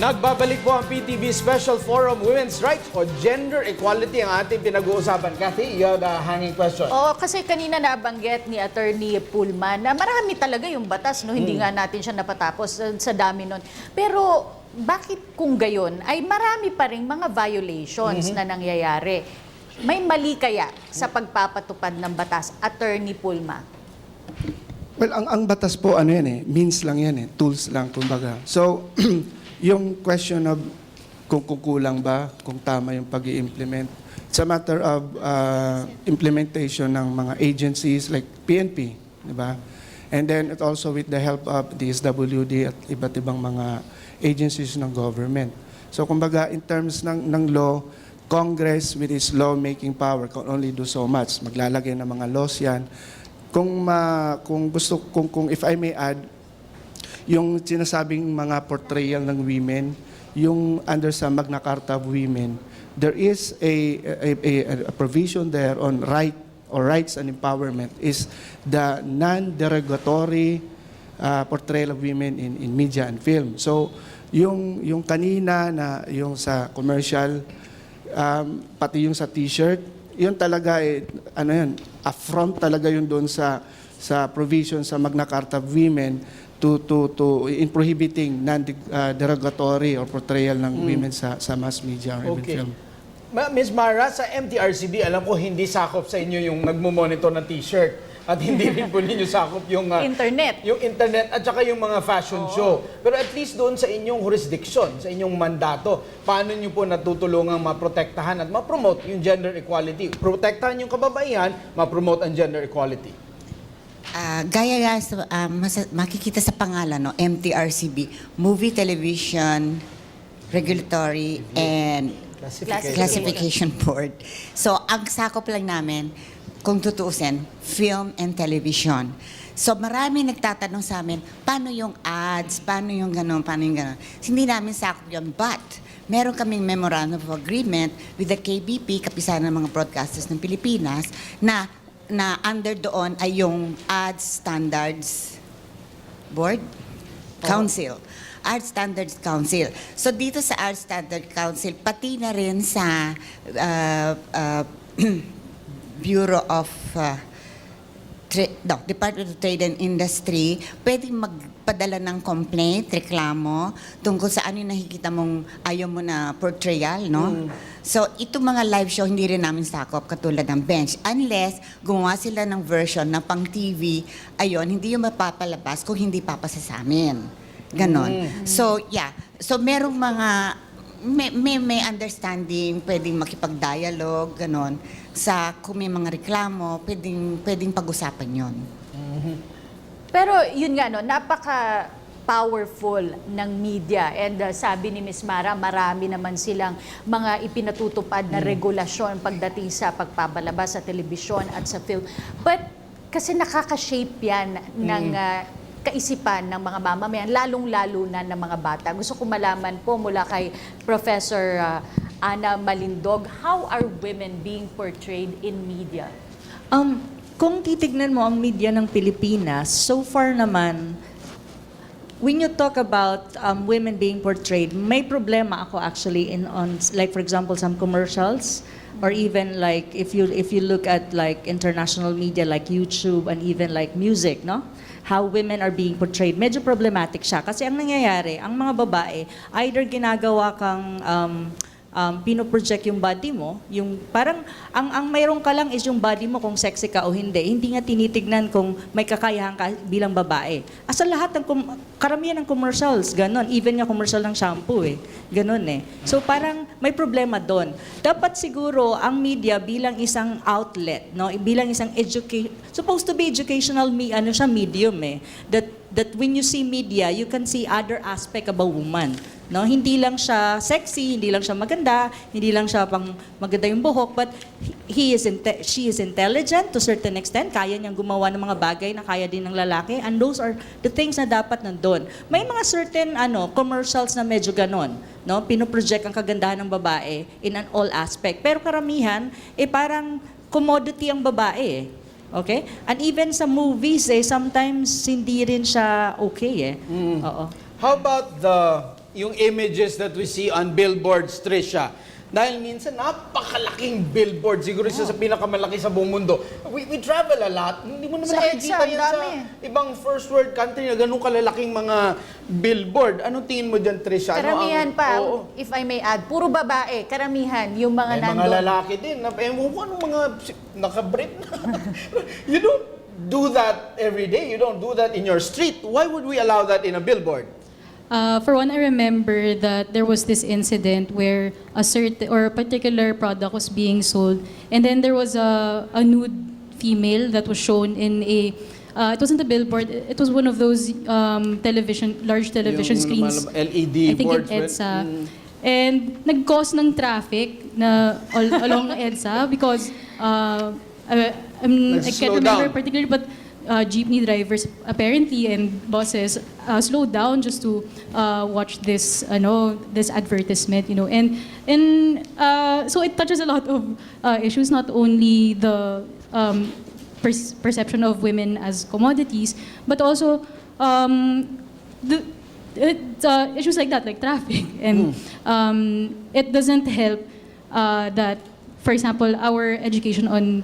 Nagbabalik po ang PTV Special Forum Women's Rights o Gender Equality ang ating pinag-uusapan. Kathy, you have a hanging question. Oo, kasi kanina nabanggit ni Attorney Pullman na marami talaga yung batas, no? Hindi nga natin siya napatapos sa dami nun. Pero bakit kung gayon ay marami pa rin mga violations na nangyayari? May mali kaya sa pagpapatupad ng batas, Attorney Pullman? Well, ang batas po, ano yan means lang yan tools lang, kumbaga. So, yung question of kung kukulang ba, kung tama yung pag-i-implement, it's a matter of implementation ng mga agencies like PNP, di ba? And then it also with the help of DSWD at iba't ibang mga agencies ng government. So, kumbaga, in terms ng law, Congress with its law-making power can only do so much. Maglalagay ng mga laws yan. Kung if I may add, yung sinasabing mga portrayal ng women, yung under sa Magna Carta of Women, there is a provision there on rights and empowerment is the non-derogatory portrayal of women in media and film. So, yung kanina na yung sa commercial, pati yung sa t-shirt, yun talaga ano yun, affront talaga yun doon sa provision sa Magna Carta of Women in prohibiting non-derogatory or portrayal ng women sa mass media or even film. Ms. Mara, sa MTRCB, alam ko hindi sakop sa inyo yung nagmo-monitor ng t-shirt at hindi rin po ninyo sakop yung internet. Yung internet at saka yung mga fashion show. Pero at least doon sa inyong jurisdiction, sa inyong mandato, paano nyo po natutulungang maprotektahan at ma-promote yung gender equality? Protektahan yung kababaihan, ma-promote ang gender equality. Gaya makikita sa pangalan, no, MTRCB, Movie, Television, Regulatory, and Classification Board. So, ang sakop lang namin, kung tutuusin, film and television. So, marami nagtatanong sa amin, paano yung ads, paano yung gano'n, paano yung gano'n. Hindi namin sakop yun, but meron kaming memorandum of agreement with the KBP, Kapisanan ng mga Broadcasters ng Pilipinas, na under doon ay yung Ads Standards Board? Council. Ads Standards Council. So dito sa Ads Standards Council, pati na rin sa Bureau of Department of Trade and Industry, pwedeng magpadala ng complaint, reklamo, tungkol sa ano yung nakikita mong ayaw mo na portrayal, no? So, itong mga live show, hindi rin namin sakop katulad ng bench. Unless, gumawa sila ng version na pang TV, ayon, hindi yung mapapalabas kung hindi papasa sa amin. Ganon. So, yeah. So, merong mga, may understanding, pwedeng makipag-dialogue, ganon. Sa kung may mga reklamo, pwedeng pag-usapan yon. Pero yun nga, no, napaka-powerful ng media. And sabi ni Ms. Mara, marami naman silang mga ipinatutupad na regulasyon pagdating sa pagpabalabas sa telebisyon at sa film. But kasi nakaka-shape yan ng kaisipan ng mga mamamayan, lalong-lalo na ng mga bata. Gusto ko malaman po mula kay Professor Ana Malindog, how are women being portrayed in media? Kung titignan mo ang media ng Pilipinas, so far naman, when you talk about women being portrayed, may problema ako actually like for example some commercials, or even like if you look at like international media like YouTube and even like music, no? How women are being portrayed. Medyo problematic siya kasi ang nangyayari, ang mga babae either ginagawa kang pinoproject yung body mo, yung parang ang mayroon ka lang is yung body mo kung sexy ka o hindi. Hindi nga tinitignan kung may kakayahan ka bilang babae. Asa lahat ng karamihan ng commercials, ganon. Even nga commercial ng shampoo ganon So parang may problema doon. Dapat siguro ang media bilang isang outlet, no, bilang isang supposed to be educational medium that when you see media, you can see other aspect of a woman. No, hindi lang siya sexy, hindi lang siya maganda, hindi lang siya pang maganda yung buhok, but she is intelligent to a certain extent. Kaya niyang gumawa ng mga bagay na kaya din ng lalaki, and those are the things na dapat nandun. May mga certain commercials na medyo ganon, no? Pinoproject ang kagandahan ng babae in an all aspect. Pero karamihan parang commodity ang babae. Okay? And even sa movies sometimes hindi rin siya okay Oo. How about the yung images that we see on billboards, Trisha. Dahil minsan, napakalaking billboard. Siguro isa sa pinakamalaki sa buong mundo. We travel a lot. Hindi mo naman Sa nakikita EDSA, yan sa dami. ibang first world country na ganun kalalaking mga billboard. Anong tingin mo dyan, Trisha? Karamihan pa, Oo. if I may add, puro babae, karamihan, yung mga May mga nandun. lalaki din. Ewan ko anong mga nakabrief na. You don't do that every day. You don't do that in your street. Why would we allow that in a billboard? For one, I remember that there was this incident where a certain or a particular product was being sold, and then there was a nude female that was shown in a. It wasn't a billboard. It was one of those large television Yung screens. LED I think boards. in EDSA. And nag-cause ng traffic na along EDSA because I can't Nag-slow remember down. particularly, but jeepney drivers apparently and buses slowed down just to watch this this advertisement, and so it touches a lot of issues, not only the perception of women as commodities, but also issues like that, like traffic, and it doesn't help that, for example, our education on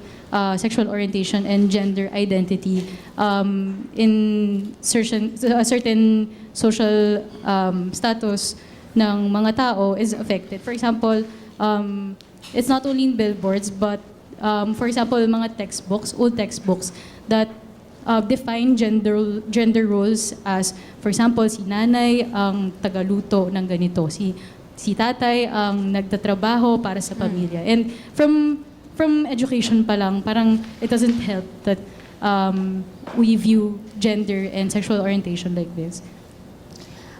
sexual orientation and gender identity in certain social status ng mga tao is affected. For example, it's not only in billboards, but for example, mga textbooks, old textbooks that define gender roles as, for example, si nanay ang tagaluto ng ganito, si tatay ang nagtatrabaho para sa pamilya. And from education pa lang, parang it doesn't help that we view gender and sexual orientation like this.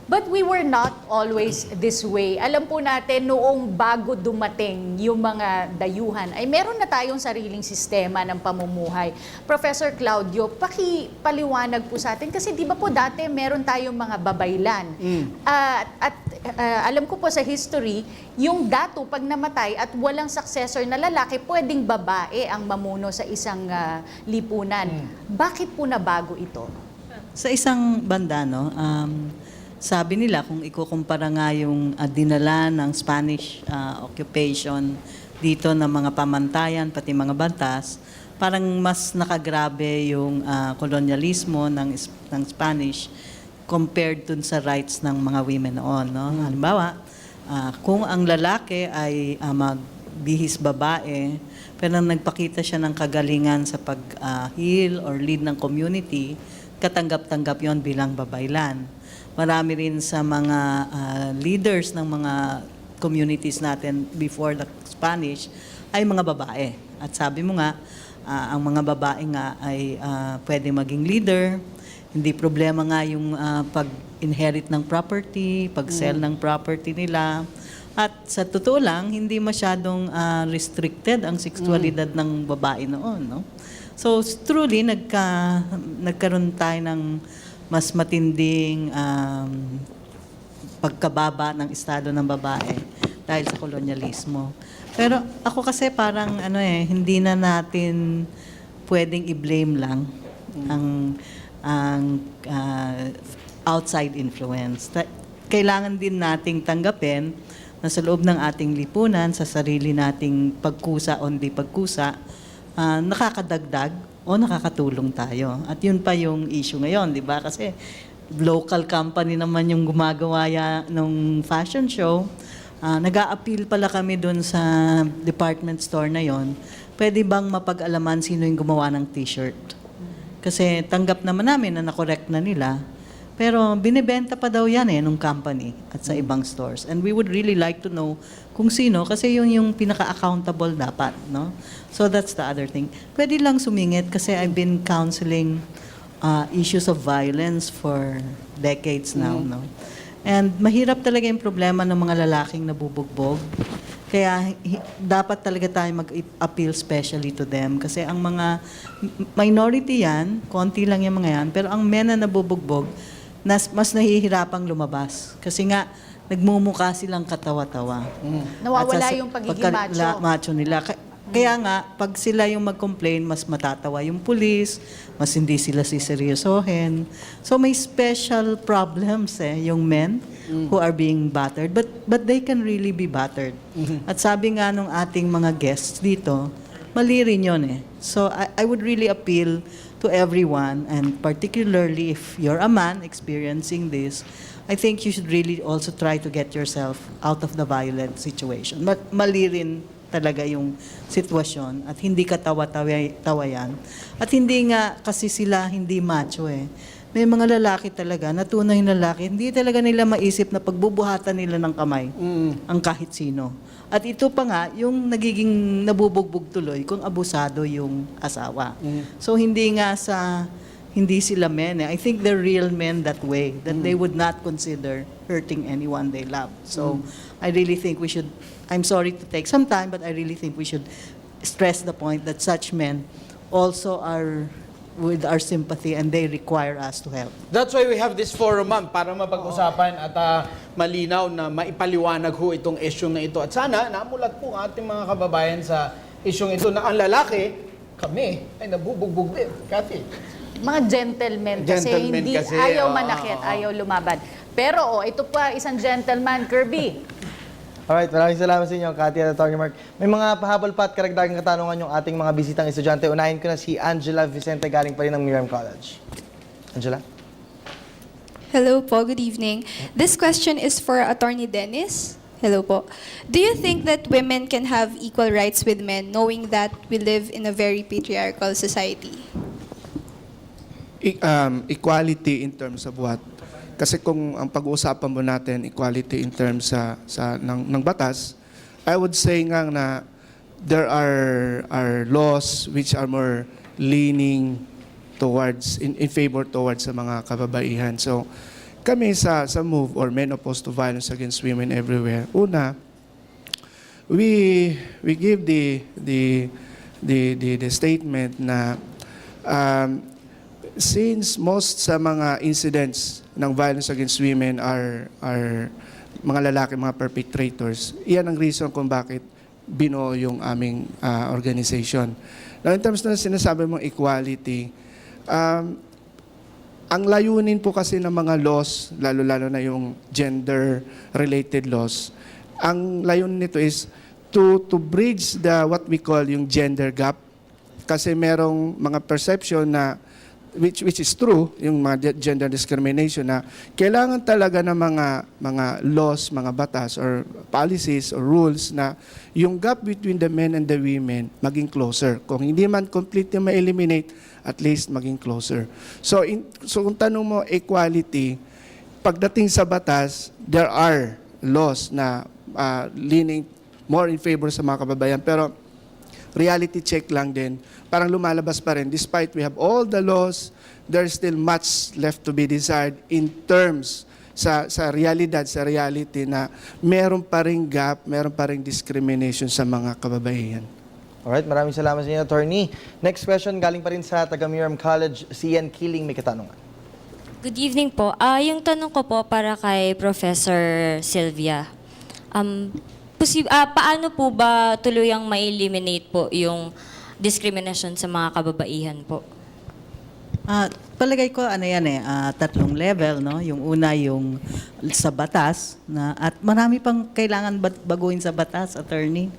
But we were not always this way. Alam po natin, noong bago dumating yung mga dayuhan, ay meron na tayong sariling sistema ng pamumuhay. Professor Claudio, pakipaliwanag po sa atin, kasi di ba po dati meron tayong mga babaylan. At alam ko po sa history, yung dato pag namatay at walang successor na lalaki, pwedeng babae ang mamuno sa isang lipunan. Bakit po nabago ito? Sa isang banda, no, sabi nila kung ikukumpara nga yung dinala ng Spanish occupation dito ng mga pamantayan, pati mga batas, parang mas nakagrabe yung kolonyalismo ng Spanish compared dun sa rights ng mga women noon. No? Halimbawa, kung ang lalaki ay magbihis babae, pero nagpakita siya ng kagalingan sa pag-heal or lead ng community, katanggap-tanggap yon bilang babaylan. Marami rin sa mga leaders ng mga communities natin before the Spanish ay mga babae. At sabi mo nga, ang mga babae nga ay pwede maging leader. Hindi problema nga yung pag-inherit ng property, pag-sell ng property nila. At sa totoo lang, hindi masyadong restricted ang sexualidad ng babae noon. No? So truly, nagkaroon tayo ng mas matinding pagkababa ng estado ng babae dahil sa kolonyalismo. Pero ako kasi parang hindi na natin pwedeng i-blame lang ang outside influence. Kailangan din nating tanggapin na sa loob ng ating lipunan, sa sarili nating pagkusa o hindi pagkusa, nakakadagdag o nakakatulong tayo. At yun pa yung issue ngayon, di ba? Kasi local company naman yung gumagawa ng fashion show. Nag-a-appeal pala kami dun sa department store na yon. Pwede bang mapag-alaman sino yung gumawa ng t-shirt? Kasi tanggap naman namin na na-correct na nila. Pero binibenta pa daw yan nung company at sa ibang stores. And we would really like to know kung sino, kasi yun yung pinaka-accountable dapat, no? So that's the other thing. Pwede lang sumingit kasi I've been counseling issues of violence for decades now, no? And mahirap talaga yung problema ng mga lalaking nabubugbog. Kaya dapat talaga tayo mag-appeal specially to them. Kasi ang mga minority yan, konti lang yung mga yan, pero ang men na nabubugbog, mas nahihirapang lumabas. Kasi nga, nagmumukha silang katawa-tawa. Nawawala At yung pagiging macho. macho nila. Kaya nga, pag sila yung mag-complain, mas matatawa yung pulis, mas hindi sila siseryosohin. So may special problems yung men who are being battered. But they can really be battered. At sabi nga nung ating mga guests dito, mali rin yun So I would really appeal to everyone, and particularly if you're a man experiencing this, I think you should really also try to get yourself out of the violent situation. Mali rin talaga yung sitwasyon at hindi ka tawa-tawayan. At hindi nga kasi sila hindi macho May mga lalaki talaga, natunay na lalaki, hindi talaga nila maisip na pagbubuhatan nila ng kamay ang kahit sino. At ito pa nga, yung nagiging nabubugbog tuloy kung abusado yung asawa. So hindi sila men. I think they're real men that way, that they would not consider hurting anyone they love. So I really think we should, I'm sorry to take some time, but I really think we should stress the point that such men also are with our sympathy and they require us to help. That's why we have this forum, ma'am, para mapag-usapan at malinaw na maipaliwanag ho itong issue na ito. At sana, namulat po ang ating mga kababayan sa issue ito na ang lalaki, kami, ay nabubugbog din. Kathy. Mga gentlemen kasi, Gentlemen hindi kasi, ayaw oo, manakit, oo. ayaw lumaban. Pero ito pa isang gentleman, Kirby. Alright, maraming salamat sa inyo, Cathy at Atty. Mark. May mga pahabol pa at karagdagang katanungan yung ating mga bisitang estudyante. Unahin ko na si Angela Vicente, galing pa rin ng Miriam College. Angela? Hello po, good evening. This question is for Attorney Dennis. Hello po. Do you think that women can have equal rights with men knowing that we live in a very patriarchal society? Equality in terms of what? Kasi kung ang pag-uusapan mo natin, equality in terms ng batas, I would say nga na there are laws which are more leaning towards, in favor towards sa mga kababaihan. So, kami sa MOVE or Men Opposed to Violence Against Women Everywhere, una, we give the statement na since most sa mga incidents ng violence against women are mga lalaki, mga perpetrators, iyan ang reason kung bakit binuo yung aming organization. Now, in terms na sinasabi mong equality, ang layunin po kasi ng mga laws, lalo-lalo na yung gender-related laws, ang layunin nito is to bridge what we call yung gender gap. Kasi merong mga perception na which is true, yung mga gender discrimination, na kailangan talaga ng mga laws, mga batas or policies or rules na yung gap between the men and the women maging closer. Kung hindi man completely ma-eliminate, at least maging closer. So kung tanong mo equality, pagdating sa batas, there are laws na leaning more in favor sa mga kababayan, pero reality check lang din, parang lumalabas pa rin. Despite we have all the laws, there's still much left to be desired in terms sa realidad, sa reality na meron pa ring gap, meron pa ring discrimination sa mga kababaihan. Alright, maraming salamat sa inyo, Attorney. Next question, galing pa rin sa taga Miriam College, si Ian Keeling, may katanungan. Good evening po. Yung tanong ko po para kay Professor Sylvia. Paano po ba tuluyang ma-eliminate po yung discrimination sa mga kababaihan po? Palagay ko tatlong level, no? Yung una yung sa batas at marami pang kailangan baguhin sa batas, attorney.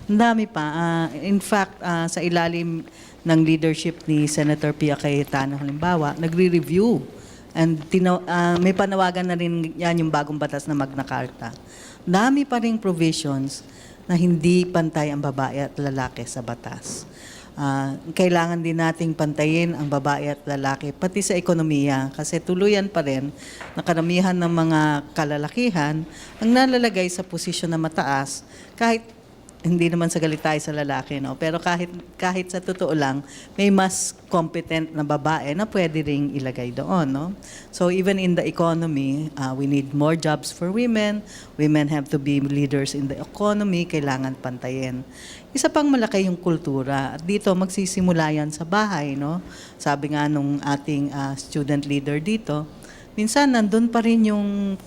Ang dami pa. In fact, sa ilalim ng leadership ni Senator Pia Cayetano halimbawa, nagre-review and may panawagan na rin yan yung bagong batas na Magna Carta. Dami pa ring provisions na hindi pantay ang babae at lalaki sa batas. Kailangan din nating pantayin ang babae at lalaki, pati sa ekonomiya. Kasi tuluyan pa rin na karamihan ng mga kalalakihan ang nalalagay sa posisyon na mataas, kahit hindi naman sa galit tayo sa lalaki, no? Pero kahit sa totoo lang, may mas competent na babae na pwede ring ilagay doon, no? So even in the economy, we need more jobs for women. Women have to be leaders in the economy. Kailangan pantayin. Isa pang malaki yung kultura. At dito, magsisimula yan sa bahay, no? Sabi nga nung ating student leader dito, minsan nandun pa rin yung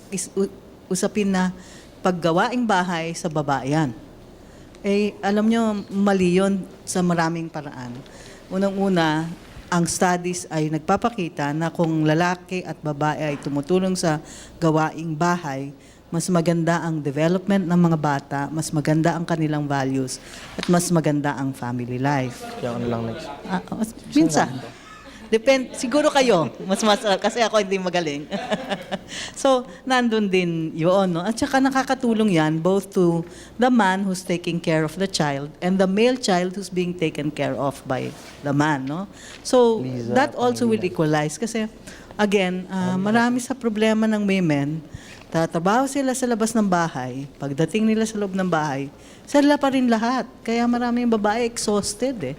usapin na paggawaing bahay sa babae yan. alam nyo, mali yun sa maraming paraan. Unang-una, ang studies ay nagpapakita na kung lalaki at babae ay tumutulong sa gawaing bahay, mas maganda ang development ng mga bata, mas maganda ang kanilang values, at mas maganda ang family life. Yan na lang next. Minsan. Siguro kayo, kasi ako hindi magaling. So, nandun din yun, no? At saka nakakatulong yan both to the man who's taking care of the child and the male child who's being taken care of by the man, no? So, Liza, that also will equalize kasi, again, marami sa problema ng women, tatrabaho sila sa labas ng bahay, pagdating nila sa loob ng bahay, sila pa rin lahat. Kaya maraming babae exhausted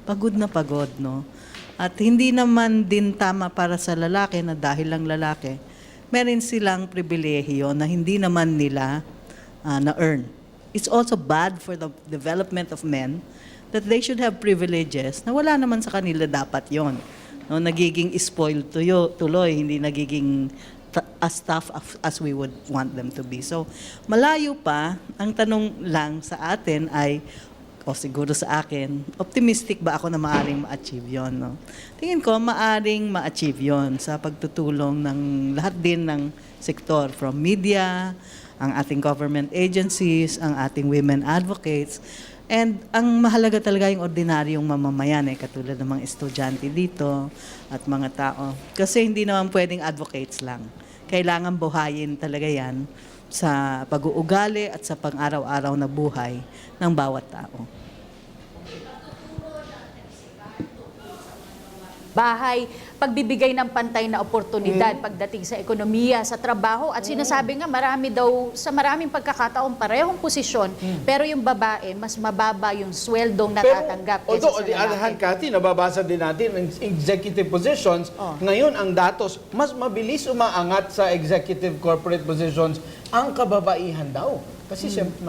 Pagod na pagod, no? At hindi naman din tama para sa lalaki na dahil lang lalaki, meron silang pribilehiyo na hindi naman nila na-earn. It's also bad for the development of men that they should have privileges na wala naman sa kanila dapat yon. No, nagiging spoiled tuloy, hindi nagiging as tough as we would want them to be. So, malayo pa, ang tanong lang sa atin ay, o siguro sa akin, optimistic ba ako na maaring ma-achieve yon? No? Tingin ko, maaring ma-achieve yon sa pagtutulong ng lahat din ng sektor, from media, ang ating government agencies, ang ating women advocates, and ang mahalaga talaga yung ordinaryong mamamayan, katulad ng mga estudyante dito at mga tao. Kasi hindi naman pwedeng advocates lang. Kailangan buhayin talaga yan sa pag-uugali at sa pang-araw-araw na buhay ng bawat tao. Bahay, pagbibigay ng pantay na oportunidad pagdating sa ekonomiya, sa trabaho, at sinasabi nga marami daw, sa maraming pagkakataon, parehong posisyon, pero yung babae, mas mababa yung sweldong natatanggap kaysa although, sa on the other hand, lalaki. Cathy, nababasa din natin ng executive positions. Ngayon, ang datos, mas mabilis umaangat sa executive corporate positions ang kababaihan daw. Kasi siyempre,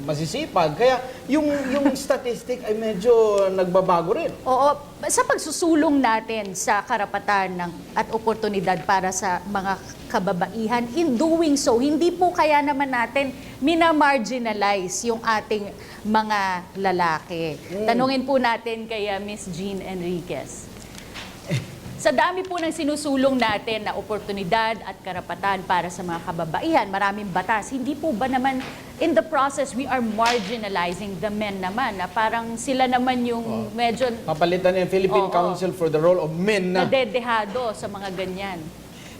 masisipag. Kaya yung statistic ay medyo nagbabago rin. Oo, sa pagsusulong natin sa karapatan at oportunidad para sa mga kababaihan, in doing so, hindi po kaya naman natin minamarginalize yung ating mga lalaki. Tanungin po natin kay Miss Jean Enriquez. Sa dami po ng sinusulong natin na oportunidad at karapatan para sa mga kababaihan, maraming batas, hindi po ba naman in the process we are marginalizing the men naman, na parang sila naman yung medyo Papalitan yung Philippine Council for the Role of Men na. nadedehado sa mga ganyan?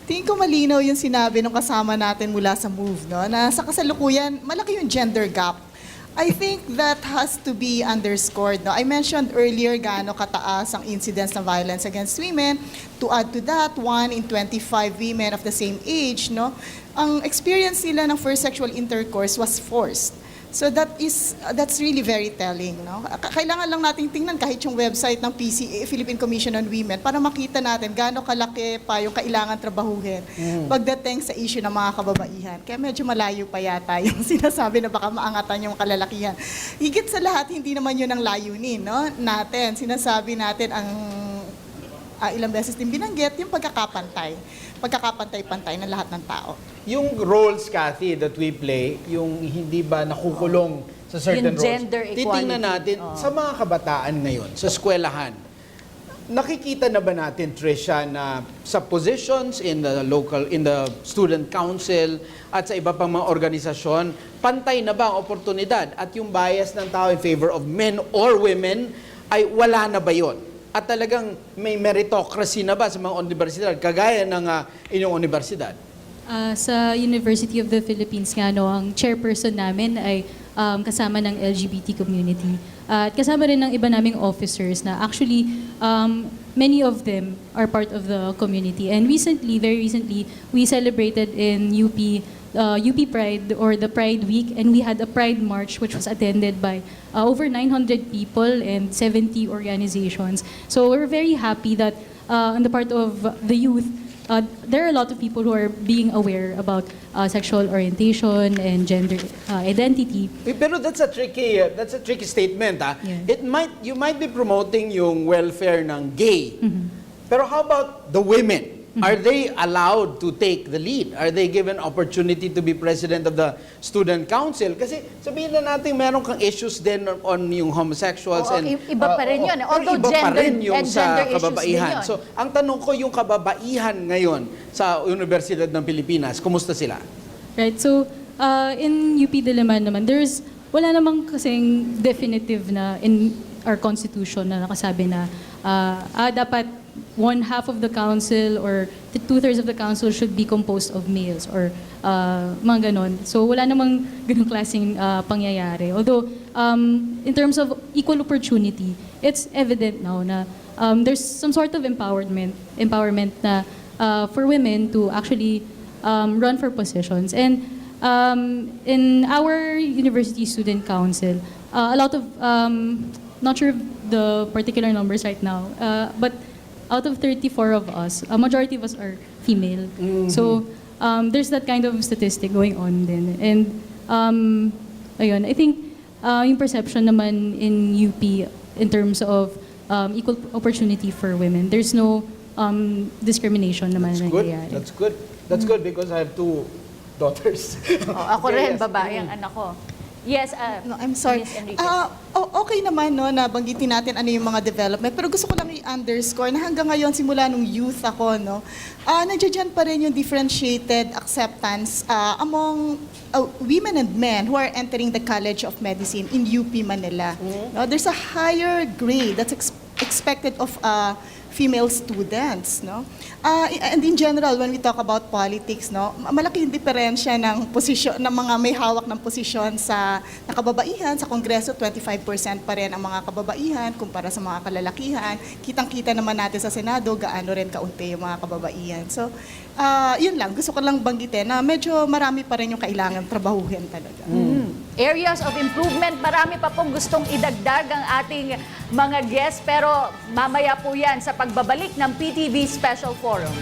Tingin ko malinaw yung sinabi ng kasama natin mula sa MOVE, no? Na sa kasalukuyan, malaki yung gender gap. I think that has to be underscored. No? I mentioned earlier gaano kataas ang incidence ng violence against women. To add to that, 1 in 25 women of the same age, no? Ang experience nila ng first sexual intercourse was forced. So that's really very telling, no? Kailangan lang nating tingnan kahit yung website ng PCA, Philippine Commission on Women, para makita natin gaano kalaki pa yung kailangan trabahuhin pagdating sa issue ng mga kababaihan. Kaya medyo malayo pa yata yung sinasabi na baka maangatan yung kalalakihan. Higit sa lahat, hindi naman yun ang layunin, no? Natin, sinasabi natin ang ilang beses din binanggit, yung pagkakapantay-pantay ng lahat ng tao. Yung roles, Cathy, that we play, yung hindi ba nakukulong sa certain Yung roles. gender equality. Titingnan natin sa mga kabataan ngayon, sa eskwelahan. Nakikita na ba natin, Trisha, na sa positions in the student council at sa iba pang mga organisasyon, pantay na ba ang oportunidad at yung bias ng tao in favor of men or women ay wala na ba yun? At talagang may meritocracy na ba sa mga universidad, kagaya ng inyong universidad? Sa University of the Philippines nga, ang chairperson namin ay kasama ng LGBT community. At kasama rin ng iba naming officers na actually, many of them are part of the community. And recently, very recently, we celebrated in UP Pride or the Pride Week, and we had a Pride March which was attended by over 900 people and 70 organizations. So we're very happy that on the part of the youth, there are a lot of people who are being aware about sexual orientation and gender identity. Pero that's a tricky statement. Yeah. You might be promoting yung welfare ng gay. Pero how about the women? Are they allowed to take the lead? Are they given opportunity to be president of the student council? Kasi sabihin na natin meron kang issues din on yung homosexuals Oo, iba pa rin yun. pero Although iba pa gender- rin yung and sa gender issues din kababaihan. yun. So, ang tanong ko yung kababaihan ngayon sa Universidad ng Pilipinas, kumusta sila? Right, so in UP Diliman naman, wala namang kasing definitive na in our constitution na nakasabi na dapat 1/2 of the council or 2/3 of the council should be composed of males or mga ganon. So wala namang ganong klaseng pangyayari. Although in terms of equal opportunity, it's evident now na there's some sort of empowerment na for women to actually run for positions. And in our university student council, a lot of, not sure of the particular numbers right now, but out of 34 of us, a majority of us are female. So there's that kind of statistic going on din. And ayun, I think yung perception naman in UP in terms of equal opportunity for women, there's no discrimination naman na nangyayari. That's good because I have 2 daughters. Ako Okay, rin, yes. babae ang anak ko. Yes, No, I'm sorry. Miss Enriquez. Okay naman no, na banggitin natin ano yung mga development. Pero gusto ko lang i-underscore na hanggang ngayon, simula nung youth ako, no, nandiyan pa rin yung differentiated acceptance among women and men who are entering the College of Medicine in UP Manila. No, there's a higher grade that's expected of female students, no? And in general, when we talk about politics, no, malaki yung diferensya ng posisyon ng mga may hawak ng posisyon sa kababaihan sa Kongreso, 25% pa rin ang mga kababaihan kumpara sa mga kalalakihan. Kitang-kita naman natin sa Senado gaano rin kaunti yung mga kababaihan. So, yun lang, gusto ko lang banggitin na medyo marami pa rin yung kailangan trabahuhin talaga. Areas of improvement, marami pa pong gustong idagdag ang ating mga guests, pero mamaya po yan sa pagbabalik ng PTV Special Forum.